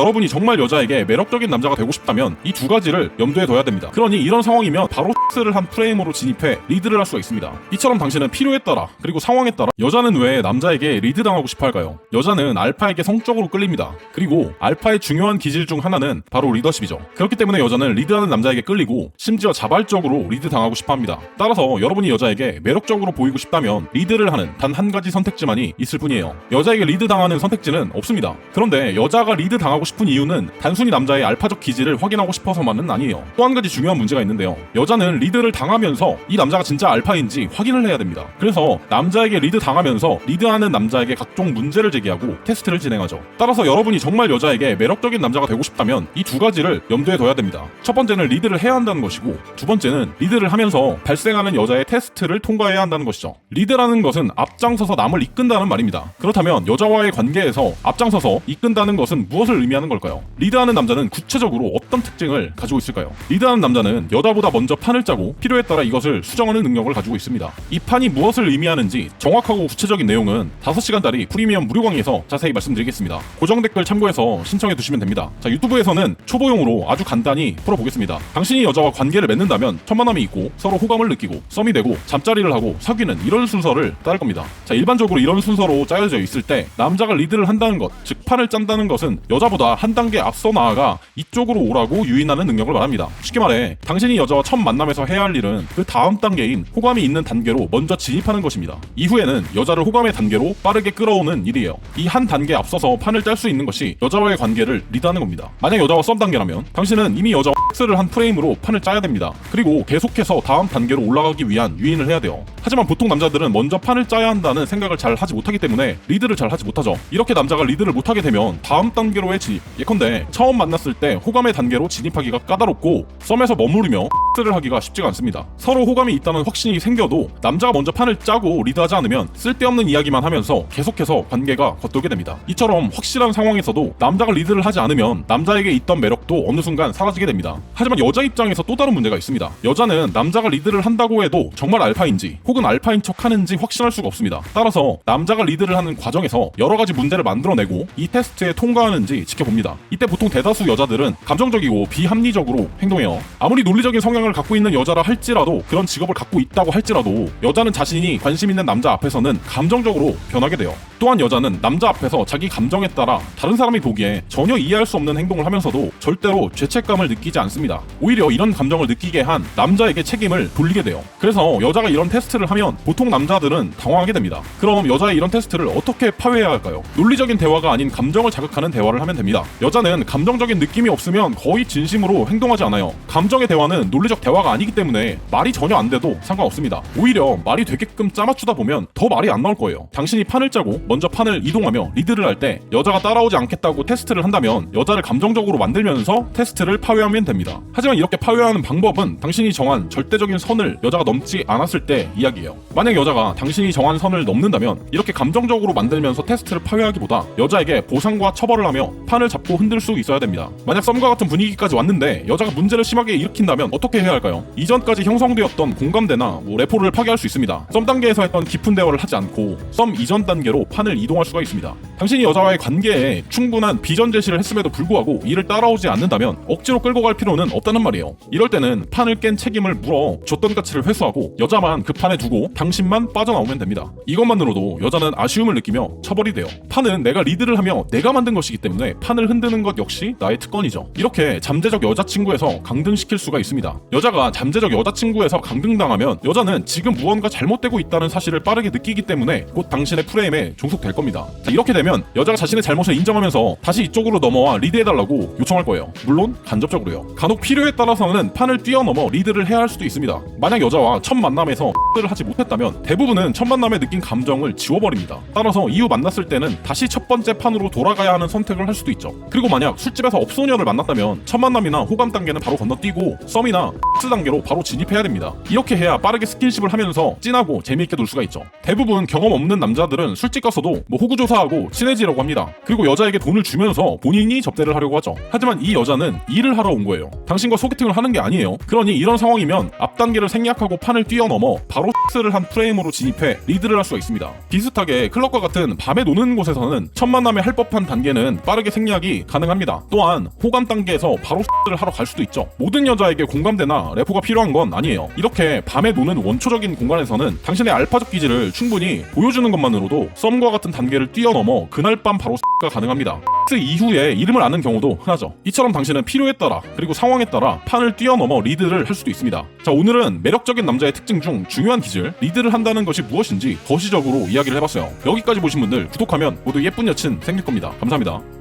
여러분이 정말 여자에게 매력적인 남자가 되고 싶다면 이 두 가지를 염두에 둬야 됩니다. 그러니 이런 상황이면 바로 X를 한 프레임으로 진입해 리드를 할 수가 있습니다. 이처럼 당신은 필요에 따라 그리고 상황에 따라 여자는 왜 남자에게 리드당하고 싶어 할까요? 여자는 알파에게 성적으로 끌립니다. 그리고 알파의 중요한 기질 중 하나는 바로 리더십이죠. 그렇기 때문에 여자는 리드하는 남자에게 끌리고 심지어 자발적으로 리드당하고 싶어 합니다. 따라서 여러분이 여자에게 매력적으로 보이고 싶다면 리드를 하는 단 한 가지 선택지만이 있을 뿐이에요. 여자에게 리드당하는 선택지는 없습니다. 그런데 여자가 리드당하고 싶은 이유는 단순히 남자의 알파적 기질을 확인하고 싶어서만은 아니에요. 또 한 가지 중요한 문제가 있는데요. 여자는 리드를 당하면서 이 남자가 진짜 알파인지 확인을 해야 됩니다. 그래서 남자에게 리드 당하면서 리드하는 남자에게 각종 문제를 제기하고 테스트를 진행하죠. 따라서 여러분이 정말 여자에게 매력적인 남자가 되고 싶다면 이 두 가지를 염두에 둬야 됩니다. 첫 번째는 리드를 해야 한다는 것이고, 두 번째는 리드를 하면서 발생하는 여자의 테스트를 통과해야 한다는 것이죠. 리드라는 것은 앞장서서 남을 이끈다는 말입니다. 그렇다면 여자와의 관계에서 앞장서서 이끈다는 것은 무엇을 의미하는 걸까요? 리드하는 남자는 구체적으로 어떤 특징을 가지고 있을까요? 리드하는 남자는 여자보다 먼저 판을 짜고 필요에 따라 이것을 수정하는 능력을 가지고 있습니다. 이 판이 무엇을 의미하는지 정확하고 구체적인 내용은 5시간짜리 프리미엄 무료 강의에서 자세히 말씀드리겠습니다. 고정 댓글 참고해서 신청해 두시면 됩니다. 자, 유튜브에서는 초보용으로 아주 간단히 풀어보겠습니다. 당신이 여자와 관계를 맺는다면 첫만남이 있고 서로 호감을 느끼고 썸이 되고 잠자리를 하고 사귀는 이런 순서를 따를 겁니다. 자, 일반적으로 이런 순서로 짜여져 있을 때 남자가 리드를 한다는 것, 즉 판을 짠다는 것은 여자보다 한 단계 앞서 나아가 이쪽으로 오라고 유인하는 능력을 말합니다. 쉽게 말해 당신이 여자와 첫 만남에서 해야 할 일은 그 다음 단계인 호감이 있는 단계로 먼저 진입하는 것입니다. 이후에는 여자를 호감의 단계로 빠르게 끌어오는 일이에요. 이 한 단계 앞서서 판을 짤 수 있는 것이 여자와의 관계를 리드하는 겁니다. 만약 여자와 썸 단계라면 당신은 이미 여자와 X를 한 프레임으로 판을 짜야 됩니다. 그리고 계속해서 다음 단계로 올라가기 위한 유인을 해야 돼요. 하지만 보통 남자들은 먼저 판을 짜야 한다는 생각을 잘 하지 못하기 때문에 리드를 잘 하지 못하죠. 이렇게 남자가 리드를 못하게 되면 다음 단계로의 진입, 예컨대 처음 만났을 때 호감의 단계로 진입하기가 까다롭고 썸에서 머무르며 X를 하기가 쉽지가 않습니다. 서로 호감이 있다는 확신이 생겨도 남자가 먼저 판을 짜고 리드하지 않으면 쓸데없는 이야기만 하면서 계속해서 관계가 겉돌게 됩니다. 이처럼 확실한 상황에서도 남자가 리드를 하지 않으면 남자에게 있던 매력도 어느 순간 사라지게 됩니다. 하지만 여자 입장에서 또 다른 문제가 있습니다. 여자는 남자가 리드를 한다고 해도 정말 알파인지 혹은 알파인 척 하는지 확신할 수가 없습니다. 따라서 남자가 리드를 하는 과정에서 여러 가지 문제를 만들어내고 이 테스트에 통과하는지 지켜봅니다. 이때 보통 대다수 여자들은 감정적이고 비합리적으로 행동해요. 아무리 논리적인 성향을 갖고 있는 여자라 할지라도, 그런 직업을 갖고 있다고 할지라도 여자는 자신이 관심 있는 남자 앞에서는 감정적으로 변하게 돼요. 또한 여자는 남자 앞에서 자기 감정에 따라 다른 사람이 보기에 전혀 이해할 수 없는 행동을 하면서도 절대로 죄책감을 느끼지 않습니다. 오히려 이런 감정을 느끼게 한 남자에게 책임을 돌리게 돼요. 그래서 여자가 이런 테스트를 하면 보통 남자들은 당황하게 됩니다. 그럼 여자의 이런 테스트를 어떻게 파괴해야 할까요? 논리적인 대화가 아닌 감정을 자극하는 대화를 하면 됩니다. 여자는 감정적인 느낌이 없으면 거의 진심으로 행동하지 않아요. 감정의 대화는 논리적 대화가 아니기 때문에 말이 전혀 안 돼도 상관없습니다. 오히려 말이 되게끔 짜맞추다 보면 더 말이 안 나올 거예요. 당신이 판을 짜고 먼저 판을 이동하며 리드를 할 때 여자가 따라오지 않겠다고 테스트를 한다면 여자를 감정적으로 만들면서 테스트를 파괴하면 됩니다. 하지만 이렇게 파괴하는 방법은 당신이 정한 절대적인 선을 여자가 넘지 않았을 때 이야기예요. 만약 여자가 당신이 정한 선을 넘는다면 이렇게 감정적으로 만들면서 테스트를 파괴하기보다 여자에게 보상과 처벌을 하며 판을 잡고 흔들 수 있어야 됩니다. 만약 썸과 같은 분위기까지 왔는데 여자가 문제를 심하게 일으킨다면 어떻게 해야 할까요? 이전까지 형성되었던 공감대나 레포를 파괴할 수 있습니다. 썸 단계에서 했던 깊은 대화를 하지 않고 썸 이전 단계로 판을 이동할 수가 있습니다. 당신이 여자와의 관계에 충분한 비전 제시를 했음에도 불구하고 이를 따라오지 않는다면 억지로 끌고 갈 필요는 없다는 말이에요. 이럴 때는 판을 깬 책임을 물어 줬던 가치를 회수하고 여자만 그 판에 두고 당신만 빠져나오면 됩니다. 이것만으로도 여자는 아쉬움을 느끼며 처벌이 돼요. 판은 내가 리드를 하며 내가 만든 것이기 때문에 판을 흔드는 것 역시 나의 특권이죠. 이렇게 잠재적 여자친구에서 강등시킬 수가 있습니다. 여자가 잠재적 여자친구에서 강등당하면 여자는 지금 무언가 잘못되고 있다는 사실을 빠르게 느끼기 때문에 곧 당신의 프레임에 종속될 겁니다. 자, 이렇게 되면 여자가 자신의 잘못을 인정하면서 다시 이쪽으로 넘어와 리드해달라고 요청할 거예요. 물론 간접적으로요. 간혹 필요에 따라서는 판을 뛰어넘어 리드를 해야 할 수도 있습니다. 만약 여자와 첫 만남에서 X를 하지 못했다면 대부분은 첫 만남에 느낀 감정을 지워버립니다. 따라서 이후 만났을 때는 다시 첫 번째 판으로 돌아가야 하는 선택을 할 수도 있죠. 그리고 만약 술집에서 업소녀를 만났다면 첫 만남이나 호감 단계는 바로 건너뛰고 썸이나 X 단계로 바로 진입해야 됩니다. 이렇게 해야 빠르게 스킨십을 하면서 찐하고 재미있게 놀 수가 있죠. 대부분 경험 없는 남자들은 술집 가서도 호구조사하고 친해지려고 합니다. 그리고 여자에게 돈을 주면서 본인이 접대를 하려고 하죠. 하지만 이 여자는 일을 하러 온 거예요. 당신과 소개팅을 하는 게 아니에요. 그러니 이런 상황이면 앞 단계를 생략하고 판을 뛰어넘어 바로 X를 한 프레임으로 진입해 리드를 할 수가 있습니다. 비슷하게 클럽과 같은 밤에 노는 곳에서는 첫 만남에 할 법한 단계는 빠르게 생략 시작이 가능합니다. 또한 호감 단계에서 바로 X를 하러 갈 수도 있죠. 모든 여자에게 공감대나 래퍼가 필요한 건 아니에요. 이렇게 밤에 노는 원초적인 공간에서는 당신의 알파적 기질을 충분히 보여주는 것만으로도 썸과 같은 단계를 뛰어넘어 그날 밤 바로 X가 가능합니다. X 이후에 이름을 아는 경우도 흔하죠. 이처럼 당신은 필요에 따라 그리고 상황에 따라 판을 뛰어넘어 리드를 할 수도 있습니다. 자, 오늘은 매력적인 남자의 특징 중 중요한 기질, 리드를 한다는 것이 무엇인지 거시적으로 이야기를 해봤어요. 여기까지 보신 분들 구독하면 모두 예쁜 여친 생길 겁니다. 감사합니다.